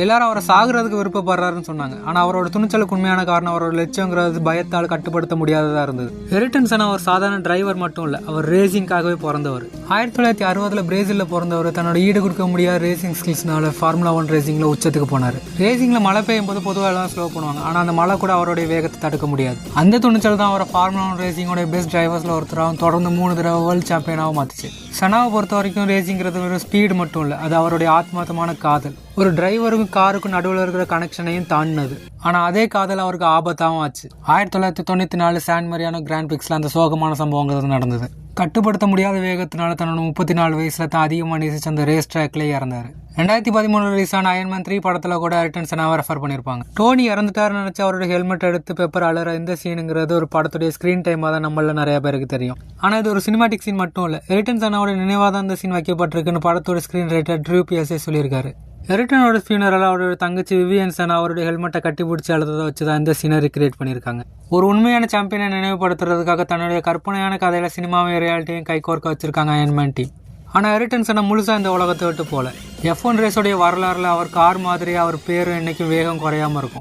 எல்லாரும் அவரை சாகுறதுக்கு விருப்பப்படுறாருன்னு சொன்னாங்க. ஆனால் அவரோட துணிச்சலுக்கு உண்மையான காரணம் அவரோட லட்சியங்கிறது பயத்தால் கட்டுப்படுத்த முடியாததாக இருந்தது. ஏர்டன் செனா ஒரு சாதாரண டிரைவர் மட்டும் இல்லை, அவர் ரேசிங்காகவே பிறந்தவர். 1960 பிரேசிலில் பிறந்தவர் தன்னோட ஈடு கொடுக்க முடியாத ரேசிங் ஸ்கில்ஸ்னால ஃபார்முலா 1 ரேசிங்கில் உச்சத்துக்கு போனார். ரேசிங்கில் மழை பெய்யும் போது பொதுவாக எல்லாம் ஸ்லோ பண்ணுவாங்க, ஆனால் அந்த மழை கூட அவருடைய வேகத்தை தடுக்க முடியாது. அந்த துணிச்சல் தான் அவரை ஃபார்முலா 1 ரேசிங்கோட பெஸ்ட் டிரைவர்ஸில் ஒருத்தராகவும் தொடர்ந்து 3 தடவை வேர்ல்டு சாம்பியனாகவும் மாற்றுச்சு. செனாவை பொறுத்த வரைக்கும் ரேசிங்கிறது ஒரு ஸ்பீடு மட்டும் இல்லை, அது அவருடைய ஆத்மார்த்தமான காதல். ஒரு டிரைவருக்கும் காருக்கும் நடுவில் இருக்கிற கனெக்ஷனையும் தாண்டினது. ஆனால் அதே காதல் அவருக்கு ஆபத்தாகவும் ஆச்சு. 1994 சான் மரியானோ கிராண்ட் பிரிக்ஸில் அந்த சோகமான சம்பவங்கள் நடந்தது. கட்டுப்படுத்த முடியாத வேகத்தினால தன்னோட 34 வயசுல தான் அதிகமாக நேசிச்சு அந்த ரேஸ் ட்ராக்லேயே இறந்தாரு. 2013 ரிலீஸான அயன்மேன் 3 படத்தில் கூட ஏர்டன் செனாவை ரெஃபர் பண்ணியிருப்பாங்க. டோனி இறந்துட்டாருன்னு நினச்சி அவரோட ஹெல்மெட் எடுத்து பெப்பர் அலற இந்த சீனுங்கிறது ஒரு படத்துடைய ஸ்க்ரீன் டைமாக தான் நம்மள நிறைய பேருக்கு தெரியும். ஆனால் இது ஒரு சினிமாட்டிக் சீன் மட்டும் இல்லை, ஏர்டன் செனாவோட நினைவாக தான் இந்த சீன் வைக்கப்பட்டிருக்குன்னு படத்தோட ஸ்க்ரீன் ரைட்டர் ட்ரூ பியர்ஸே சொல்லியிருக்காரு. ஏர்டனோட ஃபியூனரல் அவரோட தங்கச்சி விவியன் செனா அவருடைய ஹெல்மெட்டை கட்டி பிடிச்சி அழுததை வச்சு தான் இந்த சீனை கிரியேட் பண்ணியிருக்காங்க. ஒரு உண்மையான சாம்பியனை நினைவுபடுத்துறதுக்காக தன்னுடைய கற்பனையான கதையில சினிமாவையும் ரியாலிட்டியும் கைகோர்க்க வச்சிருக்காங்க அயன்மேன் டீம். ஆனால் ஏர்டன் செனா முழுசாக இந்த உலகத்தை விட்டு போல. F1 ரேஸோடைய வரலாறுல அவர் கார் மாதிரியே அவர் பேரும் என்னைக்கும் வேகம் குறையாம இருக்கும்.